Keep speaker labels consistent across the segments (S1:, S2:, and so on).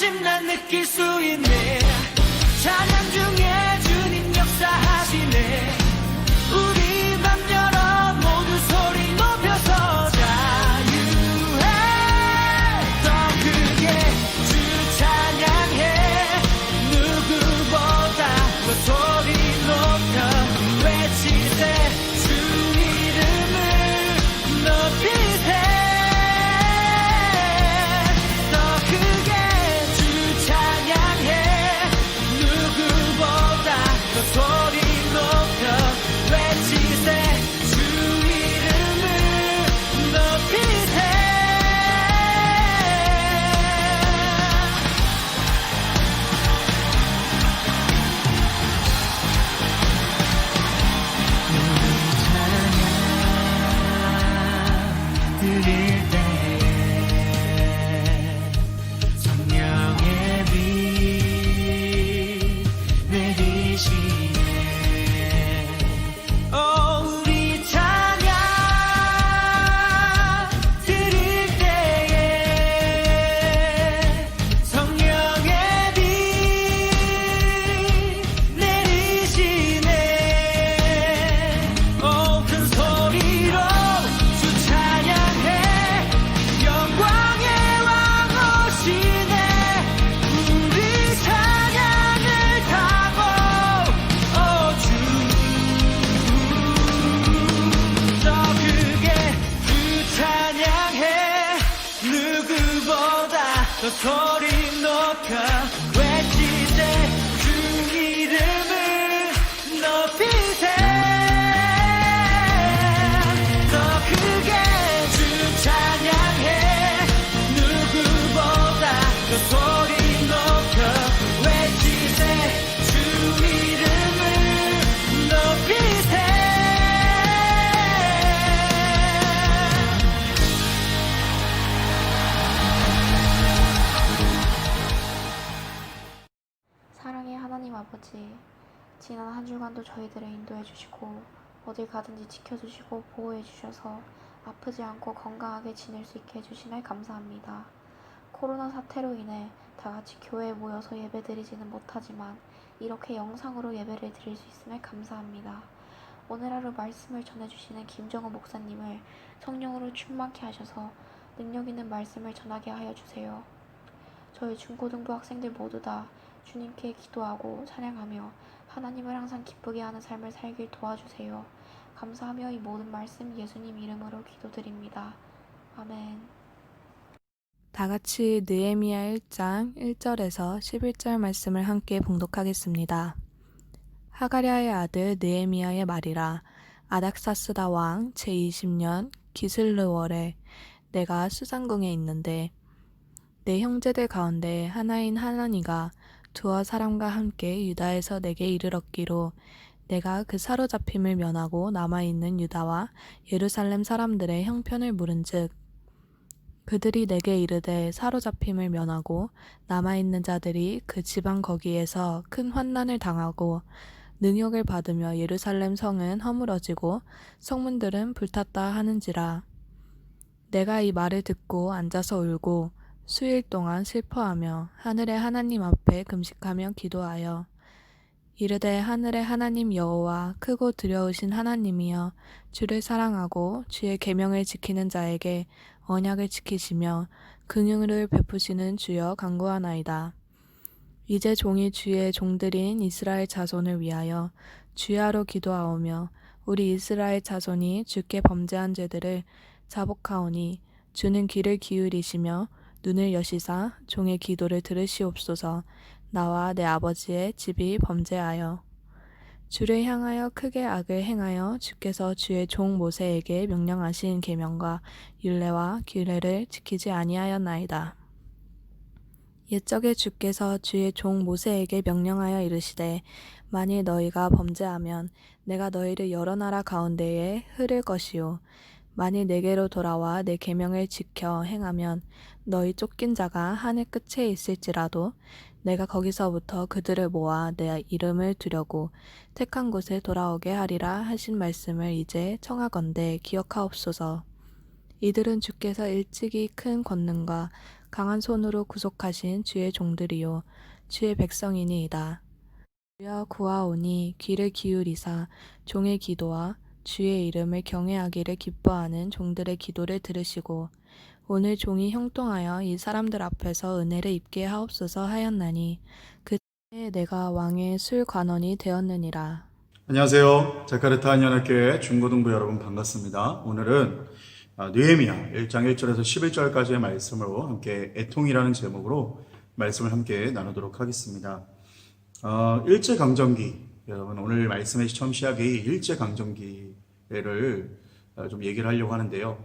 S1: 다짐 난 느낄 수 있네. 찬양 중에 주님 역사하시네. 우리 맘 열어 모두 소리 높여서 자유해. 더 크게 주 찬양해. 누구보다 더 소리 높여 외치세. 주 이름을 높이세. 더 크게 주 찬양해. 누구보다 더 소리 높여 외치세. 주 이름을 높이세. 드릴 때에 성령의 빛 내리시네. 우리 찬양 드릴 때에 성령의 빛 내리시네. 큰 소리로 주 찬양해. 영광의 왕 오시네. 우리 찬양을 타고 주 더 크게 주 찬양해. 누구보다 더 소리 높여 외치세. 주 이름을 높이세. 더 크게 주 찬양해. 누구보다 더 소리 높여 외치세. 주 이름을 높이세.
S2: 사랑의 하나님 아버지, 지난 한 주간도 저희들을 인도해 주시고 어딜 가든지 지켜주시고 보호해 주셔서 아프지 않고 건강하게 지낼 수 있게 해주시네 감사합니다. 코로나 사태로 인해 다 같이 교회에 모여서 예배드리지는 못하지만 이렇게 영상으로 예배를 드릴 수 있음에 감사합니다. 오늘 하루 말씀을 전해주시는 김정우 목사님을 성령으로 충만케 하셔서 능력 있는 말씀을 전하게 하여 주세요. 저희 중고등부 학생들 모두 다 주님께 기도하고 찬양하며 하나님을 항상 기쁘게 하는 삶을 살길 도와주세요. 감사하며 이 모든 말씀 예수님 이름으로 기도드립니다. 아멘.
S3: 다 같이 느헤미야 1장 1절에서 11절 말씀을 함께 봉독하겠습니다. 하가랴의 아들 느헤미야의 말이라. 아닥사스다 왕 제20년 기슬르월에 내가 수상궁에 있는데 내 형제들 가운데 하나인 하나니가 두어 사람과 함께 유다에서 내게 이르렀기로 내가 그 사로잡힘을 면하고 남아있는 유다와 예루살렘 사람들의 형편을 물은즉 그들이 내게 이르되 사로잡힘을 면하고 남아있는 자들이 그 지방 거기에서 큰 환난을 당하고 능욕을 받으며 예루살렘 성은 허물어지고 성문들은 불탔다 하는지라. 내가 이 말을 듣고 앉아서 울고 수일 동안 슬퍼하며 하늘의 하나님 앞에 금식하며 기도하여 이르되 하늘의 하나님 여호와 크고 두려우신 하나님이여 주를 사랑하고 주의 계명을 지키는 자에게 언약을 지키시며 긍휼을 베푸시는 주여 간구하나이다. 이제 종이 주의 종들인 이스라엘 자손을 위하여 주야로 기도하오며 우리 이스라엘 자손이 주께 범죄한 죄들을 자복하오니 주는 귀를 기울이시며 눈을 여시사 종의 기도를 들으시옵소서. 나와 내 아버지의 집이 범죄하여 주를 향하여 크게 악을 행하여 주께서 주의 종 모세에게 명령하신 계명과 율례와 규례를 지키지 아니하였나이다. 옛적에 주께서 주의 종 모세에게 명령하여 이르시되 만일 너희가 범죄하면 내가 너희를 여러 나라 가운데에 흐를 것이요 만일 내게로 돌아와 내 계명을 지켜 행하면 너희 쫓긴 자가 하늘 끝에 있을지라도 내가 거기서부터 그들을 모아 내 이름을 두려고 택한 곳에 돌아오게 하리라 하신 말씀을 이제 청하건대 기억하옵소서. 이들은 주께서 일찍이 큰 권능과 강한 손으로 구속하신 주의 종들이요 주의 백성이니이다. 주여 구하오니 귀를 기울이사 종의 기도와 주의 이름을 경외하기를 기뻐하는 종들의 기도를 들으시고 오늘 종이 형통하여 이 사람들 앞에서 은혜를 입게 하옵소서 하였나니 그때에 내가 왕의 술관원이 되었느니라.
S4: 안녕하세요. 자카르타 한연합교회 중고등부 여러분 반갑습니다. 오늘은 느헤미야 1장 1절에서 11절까지의 말씀으로 함께 애통이라는 제목으로 말씀을 함께 나누도록 하겠습니다. 일제강점기, 여러분 오늘 말씀의 처음 시작이 일제강점기를 좀 얘기를 하려고 하는데요.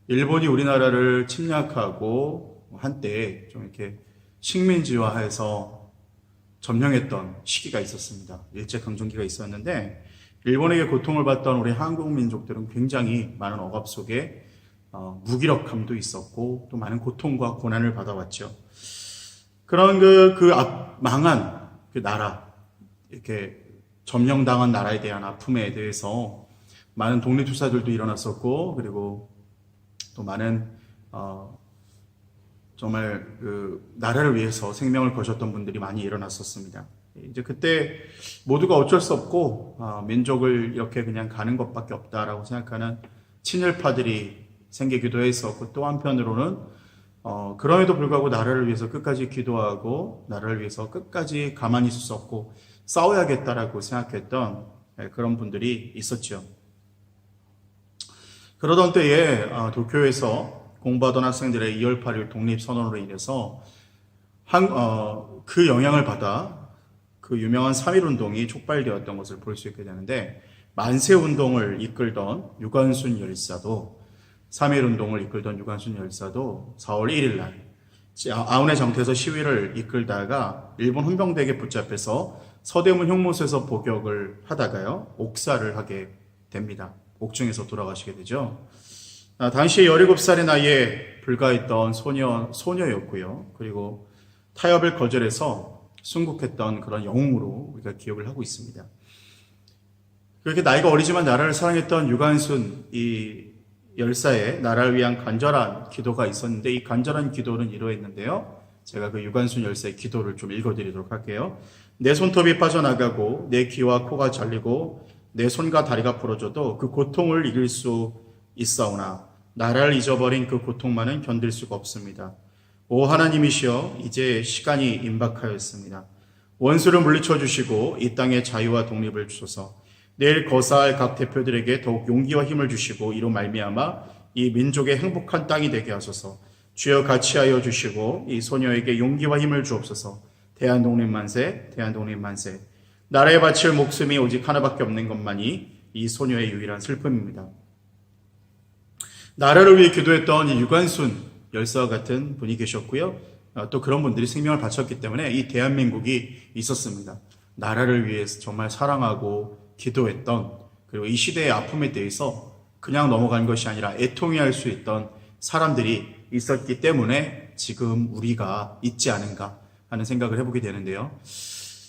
S4: 일본이 우리나라를 침략하고 한때 좀 이렇게 식민지화해서 점령했던 시기가 있었습니다. 일제강점기가 있었는데 일본에게 고통을 받던 우리 한국 민족들은 굉장히 많은 억압 속에 무기력함도 있었고 또 많은 고통과 고난을 받아왔죠. 그런 망한 그 나라, 이렇게 점령당한 나라에 대한 아픔에 대해서 많은 독립투사들도 일어났었고 그리고 또 많은 정말 그 나라를 위해서 생명을 거셨던 분들이 많이 일어났었습니다. 이제 그때 모두가 어쩔 수 없고 민족을 이렇게 그냥 가는 것밖에 없다라고 생각하는 친일파들이 생기기도 했었고 또 한편으로는 그럼에도 불구하고 나라를 위해서 끝까지 기도하고 나라를 위해서 끝까지 가만히 있을 수 없고 싸워야겠다라고 생각했던 그런 분들이 있었죠. 그러던 때에 도쿄에서 공부하던 학생들의 2월 8일 독립선언으로 인해서 그 영향을 받아 그 유명한 3.1운동이 촉발되었던 것을 볼 수 있게 되는데 만세운동을 이끌던 유관순 열사도 3.1운동을 이끌던 유관순 열사도 4월 1일 날 아우네 정태에서 시위를 이끌다가 일본 헌병대에게 붙잡혀서 서대문 형무소에서 복역을 하다가요 옥사를 하게 됩니다. 옥중에서 돌아가시게 되죠. 당시 17살의 나이에 불과했던 소녀였고요. 그리고 타협을 거절해서 순국했던 그런 영웅으로 우리가 기억을 하고 있습니다. 그렇게 나이가 어리지만 나라를 사랑했던 유관순 이 열사의 나라를 위한 간절한 기도가 있었는데 이 간절한 기도는 이러했는데요. 제가 그 유관순 열사의 기도를 좀 읽어드리도록 할게요. 내 손톱이 빠져나가고 내 귀와 코가 잘리고 내 손과 다리가 부러져도 그 고통을 이길 수 있사오나 나라를 잊어버린 그 고통만은 견딜 수가 없습니다. 오 하나님이시여 이제 시간이 임박하였습니다. 원수를 물리쳐 주시고 이 땅의 자유와 독립을 주소서. 내일 거사할 각 대표들에게 더욱 용기와 힘을 주시고 이로 말미암아 이 민족의 행복한 땅이 되게 하소서. 주여 같이하여 주시고 이 소녀에게 용기와 힘을 주옵소서. 대한독립 만세, 대한독립 만세. 나라에 바칠 목숨이 오직 하나밖에 없는 것만이 이 소녀의 유일한 슬픔입니다. 나라를 위해 기도했던 이 유관순 열사와 같은 분이 계셨고요. 또 그런 분들이 생명을 바쳤기 때문에 이 대한민국이 있었습니다. 나라를 위해서 정말 사랑하고 기도했던 그리고 이 시대의 아픔에 대해서 그냥 넘어간 것이 아니라 애통해 할 수 있던 사람들이 있었기 때문에 지금 우리가 있지 않은가 하는 생각을 해보게 되는데요.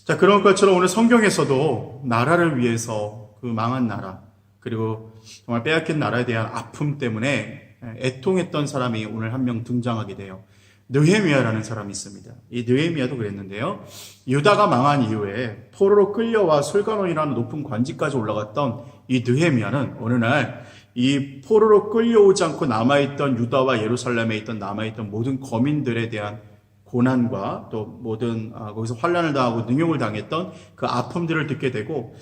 S4: 자, 그런 것처럼 오늘 성경에서도 나라를 위해서 그 망한 나라 그리고 정말 빼앗긴 나라에 대한 아픔 때문에 애통했던 사람이 오늘 한 명 등장하게 돼요. 느헤미야라는 사람이 있습니다. 이 느헤미야도 그랬는데요. 유다가 망한 이후에 포로로 끌려와 술관원이라는 높은 관직까지 올라갔던 이 느헤미야는 어느 날 이 포로로 끌려오지 않고 남아있던 유다와 예루살렘에 있던 남아있던 모든 거민들에 대한 고난과 또 모든 거기서 환난을 당하고 능욕을 당했던 그 아픔들을 듣게 되고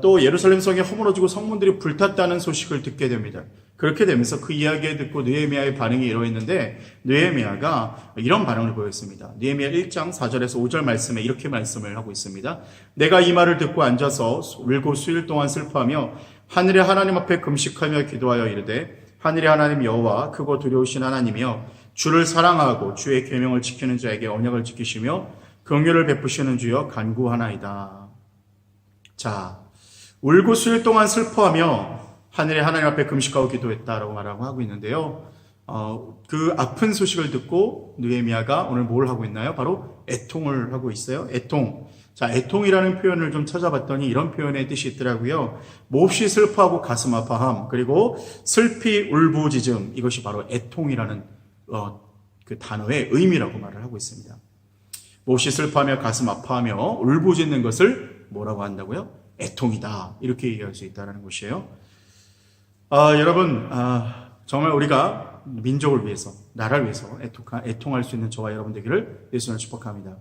S4: 또 예루살렘 성이 허물어지고 성문들이 불탔다는 소식을 듣게 됩니다. 그렇게 되면서 그 이야기를 듣고 느헤미야의 반응이 이러했는데 느헤미야가 이런 반응을 보였습니다. 느헤미야 1장 4절에서 5절 말씀에 이렇게 말씀을 하고 있습니다. 내가 이 말을 듣고 앉아서 울고 수일 동안 슬퍼하며 하늘의 하나님 앞에 금식하며 기도하여 이르되 하늘의 하나님 여호와 크고 두려우신 하나님이여 주를 사랑하고 주의 계명을 지키는 자에게 언약을 지키시며 긍휼을 베푸시는 주여 간구하나이다. 자, 울고 수일 동안 슬퍼하며 하늘의 하나님 앞에 금식하고 기도했다라고 말하고 하고 있는데요. 그 아픈 소식을 듣고 느헤미야가 오늘 뭘 하고 있나요? 바로 애통을 하고 있어요. 애통. 자, 애통이라는 표현을 좀 찾아봤더니 이런 표현의 뜻이 있더라고요. 몹시 슬퍼하고 가슴 아파함, 그리고 슬피 울부짖음, 이것이 바로 애통이라는 그 단어의 의미라고 말을 하고 있습니다. 몹시 슬퍼하며 가슴 아파하며 울부짖는 것을 뭐라고 한다고요? 애통이다. 이렇게 얘기할 수 있다는 것이에요. 여러분, 정말 우리가 민족을 위해서, 나라를 위해서 애통할 수 있는 저와 여러분 되기를 예수님을 축복합니다.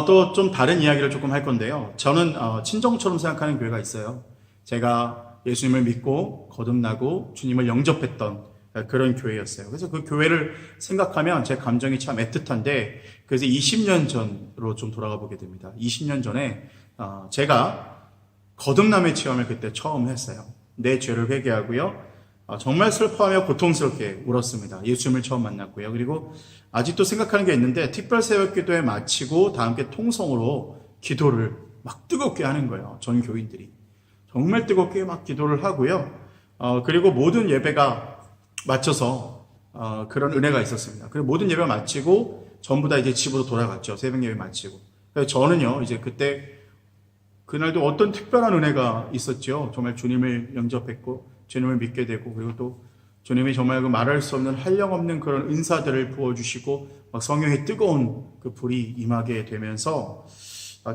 S4: 또 좀 다른 이야기를 조금 할 건데요. 저는 친정처럼 생각하는 교회가 있어요. 제가 예수님을 믿고 거듭나고 주님을 영접했던 그런 교회였어요. 그래서 그 교회를 생각하면 제 감정이 참 애틋한데, 그래서 20년 전으로 좀 돌아가 보게 됩니다. 20년 전에 제가 거듭남의 체험을 그때 처음 했어요. 내 죄를 회개하고요. 정말 슬퍼하며 고통스럽게 울었습니다. 예수님을 처음 만났고요. 그리고 아직도 생각하는 게 있는데, 특별 새벽 기도회 마치고 다 함께 통성으로 기도를 막 뜨겁게 하는 거예요. 전 교인들이. 정말 뜨겁게 막 기도를 하고요. 그리고 모든 예배가 마쳐서 그런 은혜가 있었습니다. 그리고 모든 예배 마치고 전부 다 이제 집으로 돌아갔죠. 새벽 예배 마치고. 그래서 저는요, 이제 그날도 어떤 특별한 은혜가 있었죠. 정말 주님을 영접했고 주님을 믿게 되고, 그리고 또 주님이 정말 그 말할 수 없는 한량없는 그런 은사들을 부어주시고 막 성령의 뜨거운 그 불이 임하게 되면서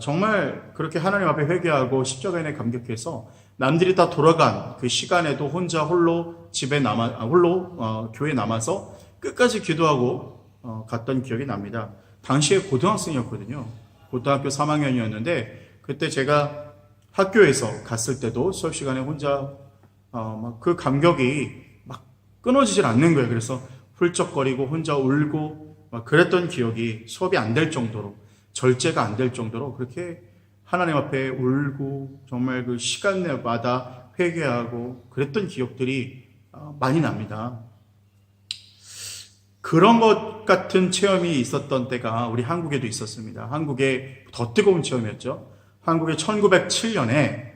S4: 정말 그렇게 하나님 앞에 회개하고 십자가에 감격해서 남들이 다 돌아간 그 시간에도 혼자 홀로 교회에 남아서 끝까지 기도하고 갔던 기억이 납니다. 당시에 고등학생이었거든요. 고등학교 3학년이었는데 그때 제가 학교에서 갔을 때도 수업 시간에 혼자 막 그 감격이 막 끊어지질 않는 거예요. 그래서 훌쩍거리고 혼자 울고 막 그랬던 기억이, 수업이 안 될 정도로, 절제가 안 될 정도로 그렇게 하나님 앞에 울고 정말 그 시간마다 회개하고 그랬던 기억들이 많이 납니다. 그런 것 같은 체험이 있었던 때가 우리 한국에도 있었습니다. 한국의 더 뜨거운 체험이었죠. 한국의 1907년에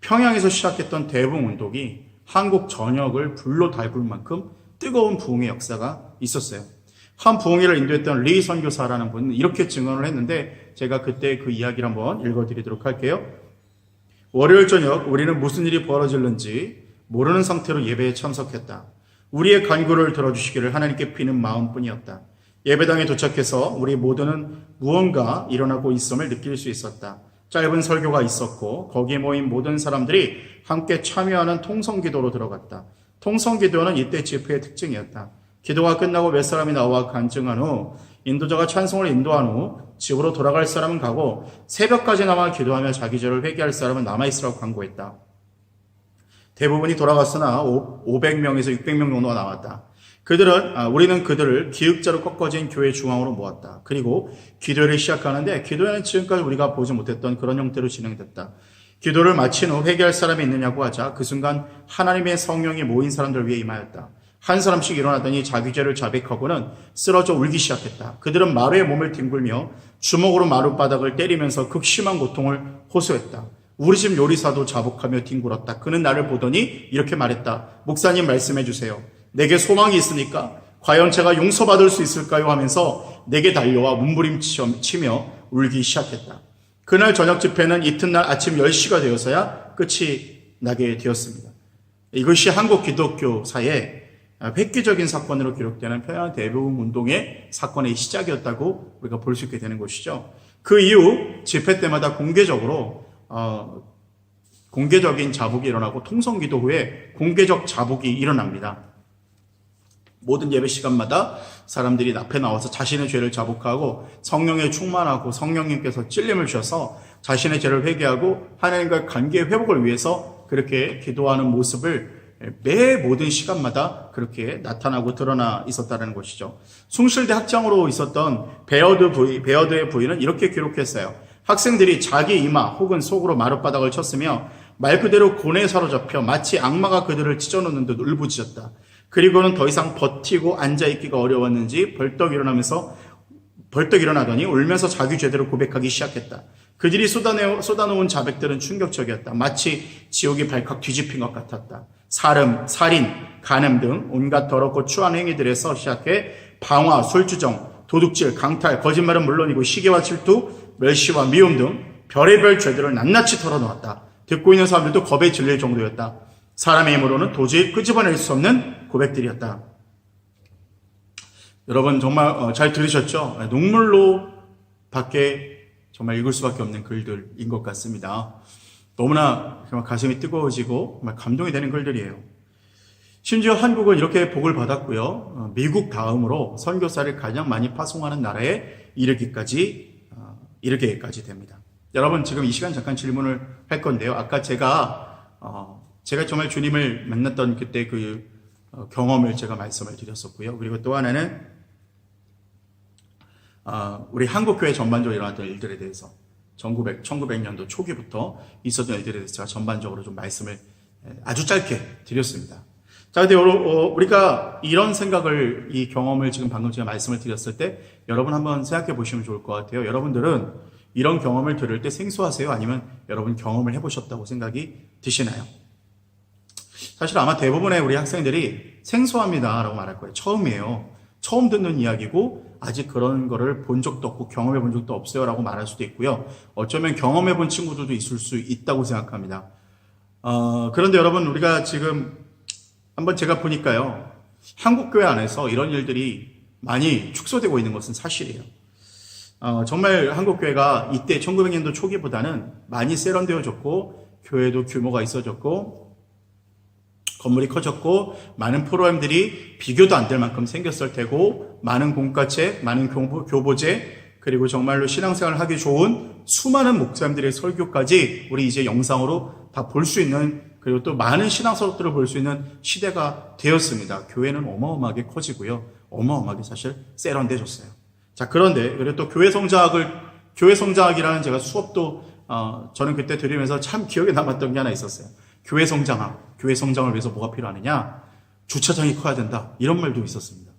S4: 평양에서 시작했던 대붕운동이 한국 전역을 불로 달굴 만큼 뜨거운 부흥의 역사가 있었어요. 한 부흥회를 인도했던 리 선교사라는 분은 이렇게 증언을 했는데, 제가 그때 그 이야기를 한번 읽어드리도록 할게요. 월요일 저녁 우리는 무슨 일이 벌어질는지 모르는 상태로 예배에 참석했다. 우리의 간구를 들어주시기를 하나님께 비는 마음뿐이었다. 예배당에 도착해서 우리 모두는 무언가 일어나고 있음을 느낄 수 있었다. 짧은 설교가 있었고 거기에 모인 모든 사람들이 함께 참여하는 통성기도로 들어갔다. 통성기도는 이때 집회의 특징이었다. 기도가 끝나고 몇 사람이 나와 간증한 후 인도자가 찬송을 인도한 후 집으로 돌아갈 사람은 가고 새벽까지 남아 기도하며 자기 죄를 회개할 사람은 남아있으라고 광고했다. 대부분이 돌아갔으나 500명에서 600명 정도가 나왔다. 우리는 그들을 기역자로 꺾어진 교회 중앙으로 모았다. 그리고 기도를 시작하는데 기도회는 지금까지 우리가 보지 못했던 그런 형태로 진행됐다. 기도를 마친 후 회개할 사람이 있느냐고 하자 그 순간 하나님의 성령이 모인 사람들 위에 임하였다. 한 사람씩 일어나더니 자기 죄를 자백하고는 쓰러져 울기 시작했다. 그들은 마루에 몸을 뒹굴며 주먹으로 마룻바닥을 때리면서 극심한 고통을 호소했다. 우리 집 요리사도 자복하며 뒹굴었다. 그는 나를 보더니 이렇게 말했다. 목사님 말씀해 주세요. 내게 소망이 있으니까 과연 제가 용서받을 수 있을까요? 하면서 내게 달려와 몸부림치며 울기 시작했다. 그날 저녁 집회는 이튿날 아침 10시가 되어서야 끝이 나게 되었습니다. 이것이 한국 기독교사의 획기적인 사건으로 기록되는 평양 대부흥 운동의 사건의 시작이었다고 우리가 볼 수 있게 되는 것이죠. 그 이후 집회 때마다 공개적인 자복이 일어나고 통성기도 후에 공개적 자복이 일어납니다. 모든 예배 시간마다 사람들이 앞에 나와서 자신의 죄를 자복하고 성령에 충만하고 성령님께서 찔림을 주셔서 자신의 죄를 회개하고 하나님과의 관계의 회복을 위해서 그렇게 기도하는 모습을 매 모든 시간마다 그렇게 나타나고 드러나 있었다는 것이죠. 숭실대 학장으로 있었던 베어드의 부인은 이렇게 기록했어요. 학생들이 자기 이마 혹은 속으로 마룻바닥을 쳤으며 말 그대로 곤에 사로잡혀 마치 악마가 그들을 찢어놓는 듯 울부짖었다. 그리고는 더 이상 버티고 앉아있기가 어려웠는지 벌떡 일어나더니 울면서 자기 죄대로 고백하기 시작했다. 그들이 쏟아놓은 자백들은 충격적이었다. 마치 지옥이 발칵 뒤집힌 것 같았다. 살인, 간음 등 온갖 더럽고 추한 행위들에서 시작해 방화, 술주정, 도둑질, 강탈, 거짓말은 물론이고 시기와 질투, 멸시와 미움 등 별의별 죄들을 낱낱이 털어놓았다. 듣고 있는 사람들도 겁에 질릴 정도였다. 사람의 힘으로는 도저히 끄집어낼 수 없는 고백들이었다. 여러분 정말 잘 들으셨죠? 눈물로 밖에 정말 읽을 수밖에 없는 글들인 것 같습니다. 너무나 정말 가슴이 뜨거워지고 정말 감동이 되는 글들이에요. 심지어 한국은 이렇게 복을 받았고요. 미국 다음으로 선교사를 가장 많이 파송하는 나라에 이르기까지 됩니다. 여러분 지금 이 시간 잠깐 질문을 할 건데요. 아까 제가 정말 주님을 만났던 그때 그 경험을 제가 말씀을 드렸었고요. 그리고 또 하나는 우리 한국교회 전반적으로 일어났던 일들에 대해서 1900년도 초기부터 있었던 일들에 대해서 제가 전반적으로 좀 말씀을 아주 짧게 드렸습니다. 자, 근데 우리가 이런 생각을, 이 경험을 지금 방금 제가 말씀을 드렸을 때 여러분 한번 생각해 보시면 좋을 것 같아요. 여러분들은 이런 경험을 들을 때 생소하세요? 아니면 여러분 경험을 해보셨다고 생각이 드시나요? 사실 아마 대부분의 우리 학생들이 생소합니다라고 말할 거예요. 처음이에요. 처음 듣는 이야기고 아직 그런 거를 본 적도 없고 경험해 본 적도 없어요라고 말할 수도 있고요. 어쩌면 경험해 본 친구들도 있을 수 있다고 생각합니다. 그런데 여러분 우리가 지금 한번 제가 보니까요. 한국교회 안에서 이런 일들이 많이 축소되고 있는 것은 사실이에요. 정말 한국교회가 이때 1900년도 초기보다는 많이 세련되어졌고 교회도 규모가 있어졌고 건물이 커졌고 많은 프로그램들이 비교도 안 될 만큼 생겼을 테고 많은 공과책, 많은 교보제 그리고 정말로 신앙생활을 하기 좋은 수많은 목사님들의 설교까지 우리 이제 영상으로 다 볼 수 있는 그리고 또 많은 신앙 서적들을 볼 수 있는 시대가 되었습니다. 교회는 어마어마하게 커지고요. 어마어마하게 사실 세련돼졌어요. 자, 그런데 그리고 또 교회 성장학이라는 제가 수업도 저는 그때 들으면서 참 기억에 남았던 게 하나 있었어요. 교회 성장을 위해서 뭐가 필요하느냐? 주차장이 커야 된다. 이런 말도 있었습니다.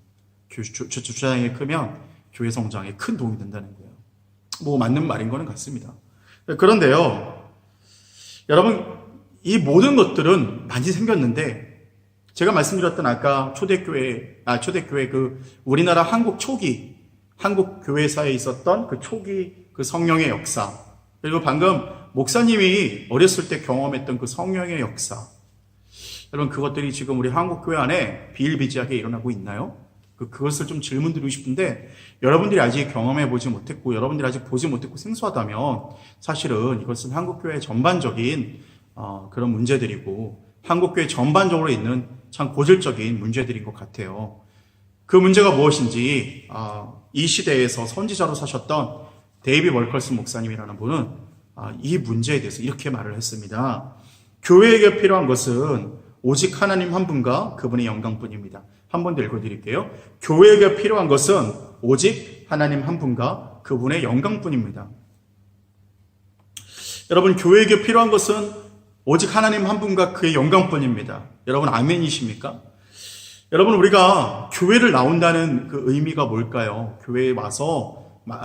S4: 주차장이 크면 교회 성장에 큰 도움이 된다는 거예요. 뭐 맞는 말인 거는 같습니다. 그런데요, 여러분 이 모든 것들은 많이 생겼는데 제가 말씀드렸던 아까 초대교회 그 우리나라 한국 교회사에 있었던 그 초기 그 성령의 역사 그리고 방금 목사님이 어렸을 때 경험했던 그 성령의 역사 여러분 그것들이 지금 우리 한국교회 안에 비일비재하게 일어나고 있나요? 그것을 좀 질문 드리고 싶은데 여러분들이 아직 경험해 보지 못했고 여러분들이 아직 보지 못했고 생소하다면 사실은 이것은 한국교회 전반적인 그런 문제들이고 한국교회 전반적으로 있는 참 고질적인 문제들인 것 같아요. 그 문제가 무엇인지 이 시대에서 선지자로 사셨던 데이비 월컬슨 목사님이라는 분은 이 문제에 대해서 이렇게 말을 했습니다. 교회에게 필요한 것은 오직 하나님 한 분과 그분의 영광뿐입니다. 한 번 더 읽어드릴게요. 교회에게 필요한 것은 오직 하나님 한 분과 그분의 영광뿐입니다. 여러분 교회에게 필요한 것은 오직 하나님 한 분과 그의 영광뿐입니다. 여러분 아멘이십니까? 여러분 우리가 교회를 나온다는 그 의미가 뭘까요? 교회에 와서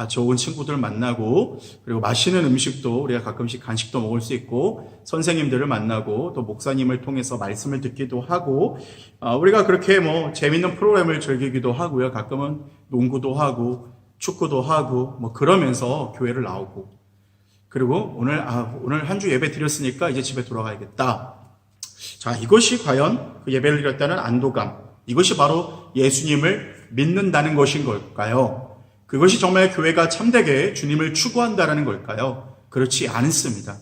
S4: 좋은 친구들 만나고 그리고 맛있는 음식도 우리가 가끔씩 간식도 먹을 수 있고 선생님들을 만나고 또 목사님을 통해서 말씀을 듣기도 하고 우리가 그렇게 뭐 재밌는 프로그램을 즐기기도 하고요. 가끔은 농구도 하고 축구도 하고 뭐 그러면서 교회를 나오고 그리고 오늘 한 주 예배 드렸으니까 이제 집에 돌아가야겠다. 자, 이것이 과연 그 예배를 드렸다는 안도감, 이것이 바로 예수님을 믿는다는 것인 걸까요? 그것이 정말 교회가 참되게 주님을 추구한다는 걸까요? 그렇지 않습니다.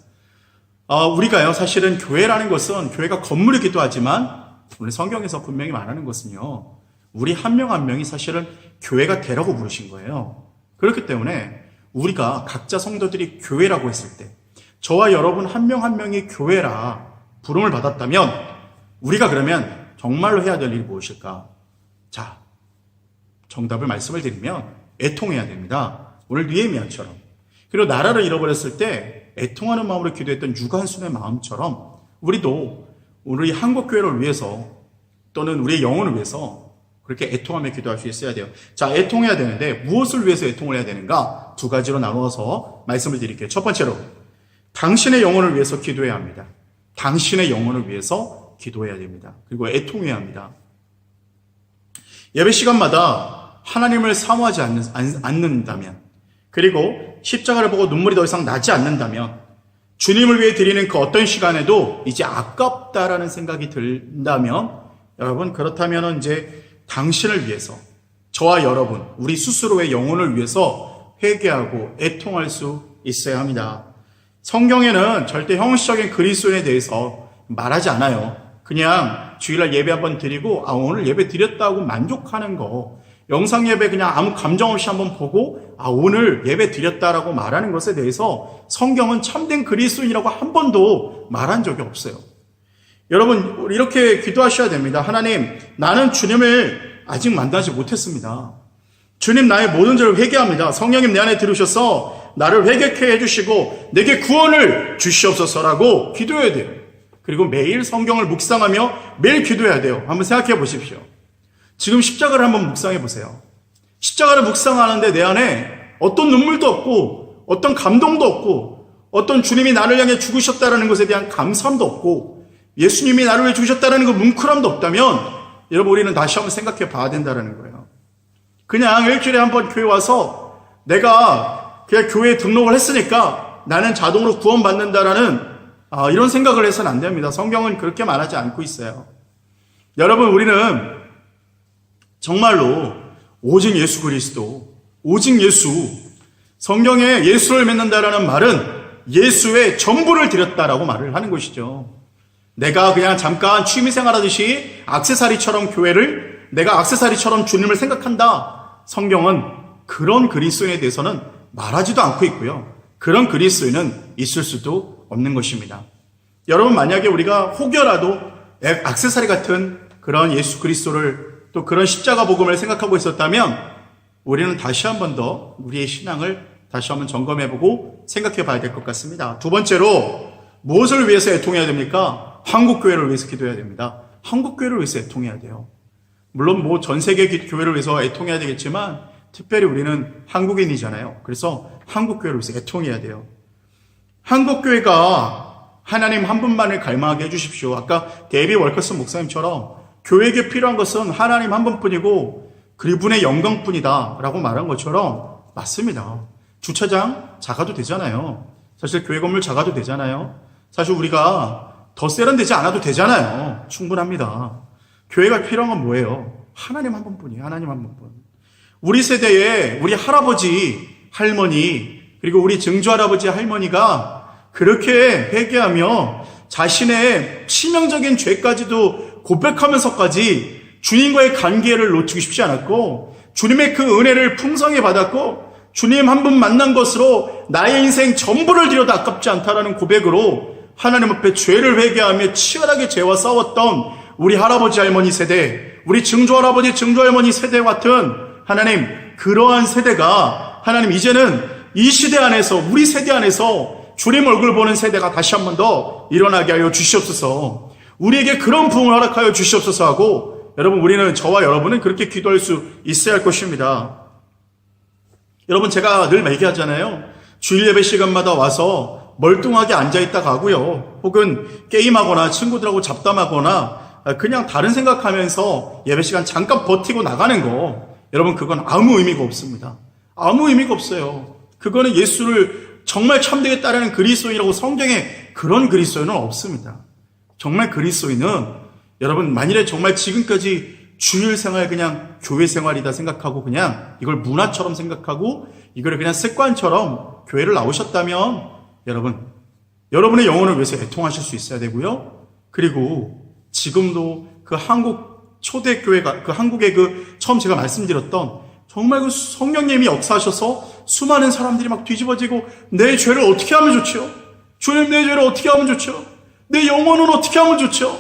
S4: 우리가요, 사실은 교회라는 것은 교회가 건물이기도 하지만 오늘 성경에서 분명히 말하는 것은요, 우리 한 명 한 명이 사실은 교회가 되라고 부르신 거예요. 그렇기 때문에 우리가 각자 성도들이 교회라고 했을 때 저와 여러분 한 명 한 명이 교회라 부름을 받았다면 우리가 그러면 정말로 해야 될 일이 무엇일까? 자, 정답을 말씀을 드리면 애통해야 됩니다. 오늘 느헤미야처럼. 그리고 나라를 잃어버렸을 때 애통하는 마음으로 기도했던 유관순의 마음처럼 우리도 우리 한국교회를 위해서 또는 우리의 영혼을 위해서 그렇게 애통하며 기도할 수 있어야 돼요. 자, 애통해야 되는데 무엇을 위해서 애통을 해야 되는가? 두 가지로 나누어서 말씀을 드릴게요. 첫 번째로 당신의 영혼을 위해서 기도해야 합니다. 당신의 영혼을 위해서 기도해야 됩니다. 그리고 애통해야 합니다. 예배 시간마다 하나님을 사모하지 않는다면, 그리고 십자가를 보고 눈물이 더 이상 나지 않는다면, 주님을 위해 드리는 그 어떤 시간에도 이제 아깝다라는 생각이 든다면, 여러분, 그렇다면 이제 당신을 위해서, 저와 여러분, 우리 스스로의 영혼을 위해서 회개하고 애통할 수 있어야 합니다. 성경에는 절대 형식적인 그리스도인에 대해서 말하지 않아요. 그냥 주일날 예배 한번 드리고 오늘 예배 드렸다고 만족하는 거, 영상 예배 그냥 아무 감정 없이 한번 보고 오늘 예배 드렸다라고 말하는 것에 대해서 성경은 참된 그리스도인이라고 한 번도 말한 적이 없어요. 여러분, 이렇게 기도하셔야 됩니다. 하나님, 나는 주님을 아직 만나지 못했습니다. 주님, 나의 모든 죄를 회개합니다. 성령님 내 안에 들으셔서 나를 회개케 해주시고 내게 구원을 주시옵소서라고 기도해야 돼요. 그리고 매일 성경을 묵상하며 매일 기도해야 돼요. 한번 생각해 보십시오. 지금 십자가를 한번 묵상해 보세요. 십자가를 묵상하는데 내 안에 어떤 눈물도 없고 어떤 감동도 없고 어떤 주님이 나를 향해 죽으셨다는 것에 대한 감사함도 없고 예수님이 나를 위해 죽으셨다는 그 뭉클함도 없다면 여러분, 우리는 다시 한번 생각해 봐야 된다는 거예요. 그냥 일주일에 한번 교회 와서 내가 그냥 교회에 등록을 했으니까 나는 자동으로 구원받는다라는 이런 생각을 해서는 안 됩니다. 성경은 그렇게 말하지 않고 있어요. 여러분, 우리는 정말로 오직 예수 그리스도, 오직 예수, 성경에 예수를 믿는다라는 말은 예수의 전부를 드렸다라고 말을 하는 것이죠. 내가 그냥 잠깐 취미생활 하듯이 액세서리처럼 교회를, 내가 액세서리처럼 주님을 생각한다. 성경은 그런 그리스도인에 대해서는 말하지도 않고 있고요. 그런 그리스도인은 있을 수도 없는 것입니다. 여러분, 만약에 우리가 혹여라도 액세서리 같은 그런 예수 그리스도를, 또 그런 십자가 복음을 생각하고 있었다면 우리는 다시 한 번 더 우리의 신앙을 다시 한번 점검해보고 생각해 봐야 될 것 같습니다. 두 번째로 무엇을 위해서 애통해야 됩니까? 한국교회를 위해서 기도해야 됩니다. 한국교회를 위해서 애통해야 돼요. 물론 전 세계 교회를 위해서 애통해야 되겠지만 특별히 우리는 한국인이잖아요. 그래서 한국교회를 위해서 애통해야 돼요. 한국교회가 하나님 한 분만을 갈망하게 해주십시오. 아까 데이비 월커슨 목사님처럼 교회에게 필요한 것은 하나님 한 분뿐이고 그분의 영광뿐이다 라고 말한 것처럼 맞습니다. 주차장 작아도 되잖아요. 사실 교회 건물 작아도 되잖아요. 사실 우리가 더 세련되지 않아도 되잖아요. 충분합니다. 교회가 필요한 건 뭐예요? 하나님 한 분뿐이에요. 하나님 한 분뿐. 우리 세대에 우리 할아버지, 할머니, 그리고 우리 증조할아버지, 할머니가 그렇게 회개하며 자신의 치명적인 죄까지도 고백하면서까지 주님과의 관계를 놓치고 싶지 않았고 주님의 그 은혜를 풍성히 받았고 주님 한 분 만난 것으로 나의 인생 전부를 드려도 아깝지 않다라는 고백으로 하나님 앞에 죄를 회개하며 치열하게 죄와 싸웠던 우리 할아버지 할머니 세대, 우리 증조할아버지 증조할머니 세대 같은 하나님, 그러한 세대가 하나님 이제는 이 시대 안에서, 우리 세대 안에서 주님 얼굴 보는 세대가 다시 한 번 더 일어나게 하여 주시옵소서. 우리에게 그런 부흥을 허락하여 주시옵소서 하고 여러분, 우리는, 저와 여러분은 그렇게 기도할 수 있어야 할 것입니다. 여러분, 제가 늘 얘기하잖아요. 주일 예배 시간마다 와서 멀뚱하게 앉아있다 가고요. 혹은 게임하거나 친구들하고 잡담하거나 그냥 다른 생각하면서 예배 시간 잠깐 버티고 나가는 거, 여러분, 그건 아무 의미가 없습니다. 아무 의미가 없어요. 그거는 예수를 정말 참되게 따르는 그리스도인이라고 성경에 그런 그리스도인은 없습니다. 정말 그리스도인은 여러분, 만일에 정말 지금까지 주일 생활 그냥 교회 생활이다 생각하고 그냥 이걸 문화처럼 생각하고 이걸 그냥 습관처럼 교회를 나오셨다면 여러분, 여러분의 영혼을 위해서 애통하실 수 있어야 되고요. 그리고 지금도 그 한국 초대교회가, 그 한국의 그 처음 제가 말씀드렸던 정말 그 성령님이 역사하셔서 수많은 사람들이 막 뒤집어지고 내 죄를 어떻게 하면 좋죠? 주님, 내 죄를 어떻게 하면 좋죠? 내 영혼은 어떻게 하면 좋죠?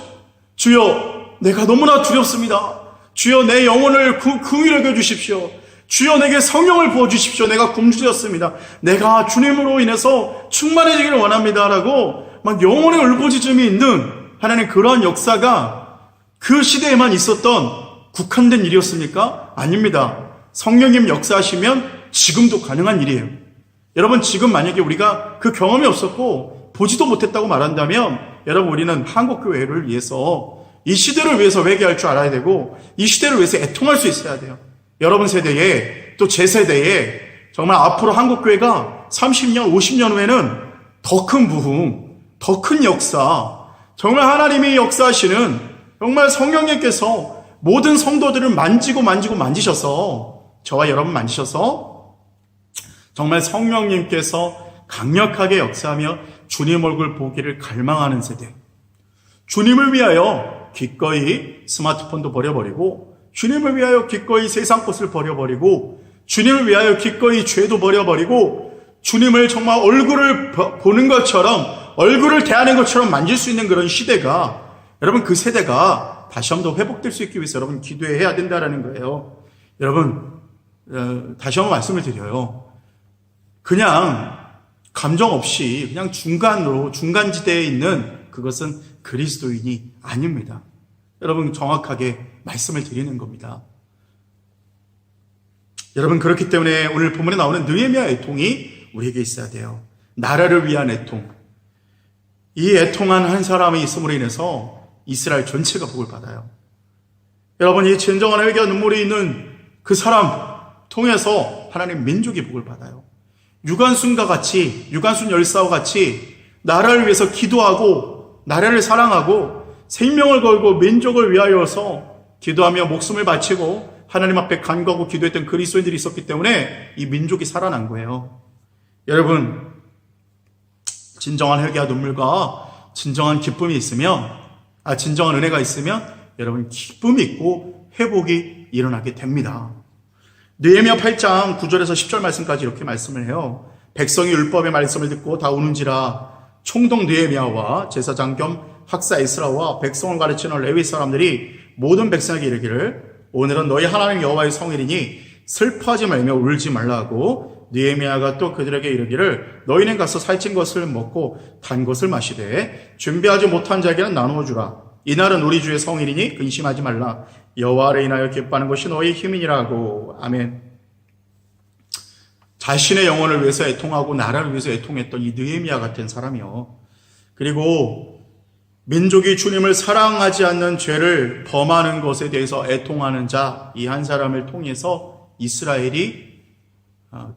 S4: 주여, 내가 너무나 두렵습니다. 주여, 내 영혼을 긍휼히 여겨 주십시오. 주여, 내게 성령을 부어주십시오. 내가 굶주렸습니다. 내가 주님으로 인해서 충만해지기를 원합니다라고 막 영혼의 울부짖음이 있는 하나님, 그러한 역사가 그 시대에만 있었던 국한된 일이었습니까? 아닙니다. 성령님 역사하시면 지금도 가능한 일이에요. 여러분, 지금 만약에 우리가 그 경험이 없었고 보지도 못했다고 말한다면 여러분, 우리는 한국교회를 위해서 이 시대를 위해서 회개할 줄 알아야 되고 이 시대를 위해서 애통할 수 있어야 돼요. 여러분 세대에, 또 제 세대에 정말 앞으로 한국교회가 30년, 50년 후에는 더 큰 부흥, 더 큰 역사, 정말 하나님이 역사하시는, 정말 성령님께서 모든 성도들을 만지셔서, 저와 여러분 만지셔서 정말 성령님께서 강력하게 역사하며 주님 얼굴 보기를 갈망하는 세대, 주님을 위하여 기꺼이 스마트폰도 버려버리고, 주님을 위하여 기꺼이 세상 것을 버려버리고, 주님을 위하여 기꺼이 죄도 버려버리고, 주님을 정말 얼굴을 보는 것처럼, 얼굴을 대하는 것처럼 만질 수 있는 그런 시대가, 여러분, 그 세대가 다시 한번 더 회복될 수 있기 위해서 여러분 기도해야 된다라는 거예요. 여러분, 다시 한번 말씀을 드려요. 그냥 감정 없이 그냥 중간지대에 있는 그것은 그리스도인이 아닙니다. 여러분, 정확하게 말씀을 드리는 겁니다. 여러분, 그렇기 때문에 오늘 본문에 나오는 느헤미야 애통이 우리에게 있어야 돼요. 나라를 위한 애통. 이 애통한 한 사람이 있음으로 인해서 이스라엘 전체가 복을 받아요. 여러분, 이 진정한 회개와 눈물이 있는 그 사람 통해서 하나님 민족이 복을 받아요. 유관순과 같이, 유관순 열사와 같이 나라를 위해서 기도하고 나라를 사랑하고 생명을 걸고 민족을 위하여서 기도하며 목숨을 바치고 하나님 앞에 간구하고 기도했던 그리스도인들이 있었기 때문에 이 민족이 살아난 거예요. 여러분, 진정한 회개와 눈물과 진정한 기쁨이 있으면, 진정한 은혜가 있으면 여러분 기쁨이 있고 회복이 일어나게 됩니다. 느헤미야 8장 9절에서 10절 말씀까지 이렇게 말씀을 해요. 백성이 율법의 말씀을 듣고 다 우는지라. 총독 느헤미야와 제사장 겸 학사 에스라와 백성을 가르치는 레위 사람들이 모든 백성에게 이르기를, 오늘은 너희 하나님 여호와의 성일이니 슬퍼하지 말며 울지 말라 하고, 느헤미야가 또 그들에게 이르기를, 너희는 가서 살찐 것을 먹고 단 것을 마시되 준비하지 못한 자에게는 나누어 주라. 이날은 우리 주의 성일이니 근심하지 말라. 여호와를 인하여 기뻐하는 것이 너희 힘이니라고. 아멘. 자신의 영혼을 위해서 애통하고 나라를 위해서 애통했던 이 느헤미야 같은 사람이요. 그리고 민족이 주님을 사랑하지 않는 죄를 범하는 것에 대해서 애통하는 자, 이 한 사람을 통해서 이스라엘이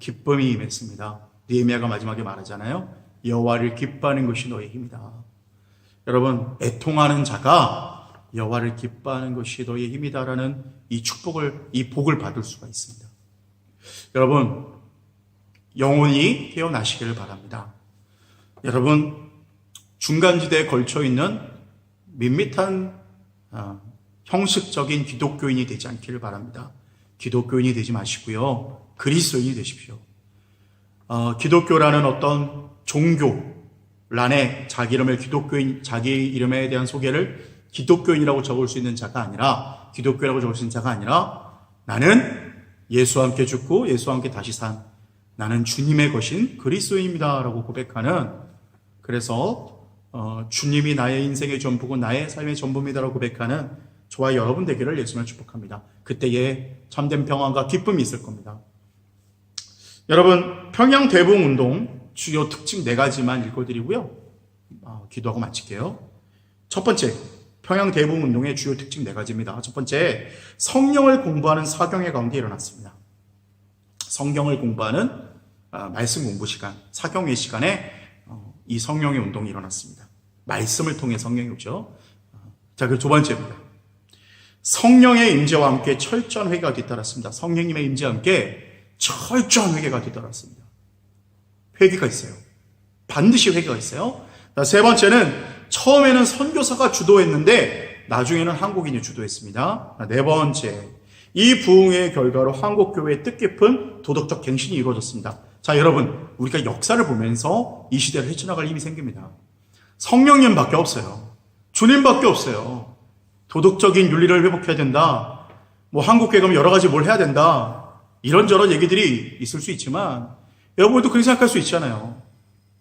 S4: 기쁨이 임했습니다. 느헤미야가 마지막에 말하잖아요. 여호와를 기뻐하는 것이 너의 힘이다. 여러분, 애통하는 자가 여호와를 기뻐하는 것이 너의 힘이다라는 이 축복을, 이 복을 받을 수가 있습니다. 여러분, 영혼이 깨어나시기를 바랍니다. 여러분, 중간지대에 걸쳐있는 밋밋한 형식적인 기독교인이 되지 않기를 바랍니다. 기독교인이 되지 마시고요. 그리스도인이 되십시오. 기독교라는 어떤 종교란에 자기 이름을 기독교인, 자기 이름에 대한 소개를 기독교인이라고 적을 수 있는 자가 아니라, 기독교라고 적을 수 있는 자가 아니라, 나는 예수와 함께 죽고 예수와 함께 다시 산, 나는 주님의 것인 그리스도인입니다 라고 고백하는, 그래서 주님이 나의 인생의 전부고 나의 삶의 전부입니다라고 고백하는 저와 여러분 되기를 예수님을 축복합니다. 그때에 참된 평안과 기쁨이 있을 겁니다. 여러분, 평양 대붕운동 주요 특징 4가지만 읽어드리고요. 기도하고 마칠게요. 첫 번째, 평양 대붕운동의 주요 특징 4가지입니다. 첫 번째, 성경을 공부하는 사경회 가운데 일어났습니다. 성경을 공부하는 말씀 공부 시간, 사경회 시간에 이 성령의 운동이 일어났습니다. 말씀을 통해 성령이 오죠. 자, 그 두 번째입니다. 성령의 임재와 함께 철저한 회개가 뒤따랐습니다. 성령님의 임재와 함께 철저한 회개가 뒤따랐습니다. 회개가 있어요. 반드시 회개가 있어요. 자, 세 번째는 처음에는 선교사가 주도했는데 나중에는 한국인이 주도했습니다. 네 번째, 이 부흥의 결과로 한국교회의 뜻깊은 도덕적 갱신이 이루어졌습니다. 자, 여러분, 우리가 역사를 보면서 이 시대를 헤쳐나갈 힘이 생깁니다. 성령님밖에 없어요. 주님밖에 없어요. 도덕적인 윤리를 회복해야 된다. 한국교회 가면 여러 가지 뭘 해야 된다. 이런저런 얘기들이 있을 수 있지만 여러분도 그렇게 생각할 수 있잖아요.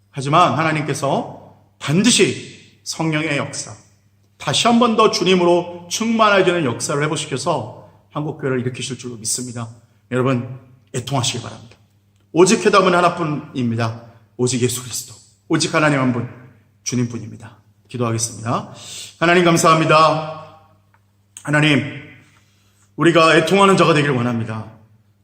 S4: 하지만 하나님께서 반드시 성령의 역사, 다시 한 번 더 주님으로 충만해지는 역사를 회복시켜서 한국교회를 일으키실 줄로 믿습니다. 여러분 애통하시기 바랍니다. 오직 해답은 하나뿐입니다. 오직 예수 그리스도, 오직 하나님 한 분, 주님뿐입니다. 기도하겠습니다. 하나님 감사합니다. 하나님, 우리가 애통하는 자가 되기를 원합니다.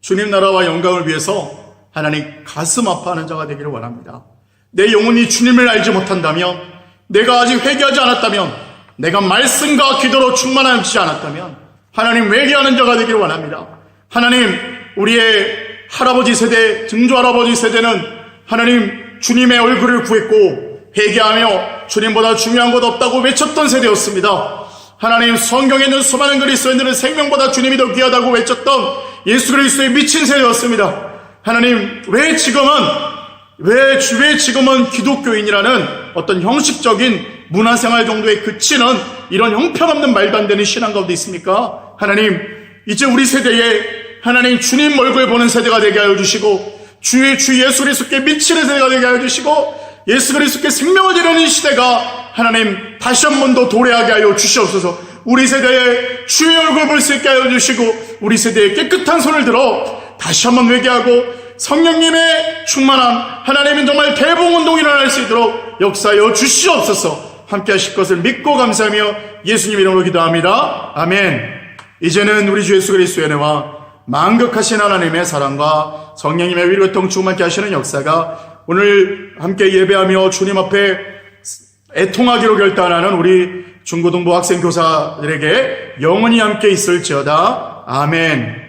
S4: 주님 나라와 영광을 위해서 하나님 가슴 아파하는 자가 되기를 원합니다. 내 영혼이 주님을 알지 못한다면, 내가 아직 회개하지 않았다면, 내가 말씀과 기도로 충만하지 않았다면 하나님 회개하는 자가 되기를 원합니다. 하나님, 우리의 할아버지 세대, 증조할아버지 세대는 하나님 주님의 얼굴을 구했고 회개하며 주님보다 중요한 것 없다고 외쳤던 세대였습니다. 하나님, 성경에 있는 수많은 그리스도인들은 생명보다 주님이 더 귀하다고 외쳤던 예수 그리스도에 미친 세대였습니다. 하나님, 왜 지금은 기독교인이라는 어떤 형식적인 문화생활 정도에 그치는 이런 형편없는 말도 안 되는 신앙 가운데 있습니까? 하나님, 이제 우리 세대에 하나님 주님 얼굴 보는 세대가 되게 하여 주시고 주 예수 그리스도께 미치는 세대가 되게 하여 주시고 예수 그리스도께 생명을 드리는 시대가 하나님 다시 한 번 더 도래하게 하여 주시옵소서. 우리 세대에 주의 얼굴 볼 수 있게 하여 주시고 우리 세대에 깨끗한 손을 들어 다시 한 번 회개하고 성령님의 충만함, 하나님은 정말 대봉운동이 일어날 수 있도록 역사하여 주시옵소서. 함께 하실 것을 믿고 감사하며 예수님 이름으로 기도합니다. 아멘. 이제는 우리 주 예수 그리스도의 은혜와 만극하신 하나님의 사랑과 성령님의 위로통 충만케 하시는 역사가 오늘 함께 예배하며 주님 앞에 애통하기로 결단하는 우리 중고등부 학생 교사들에게 영원히 함께 있을지어다. 아멘.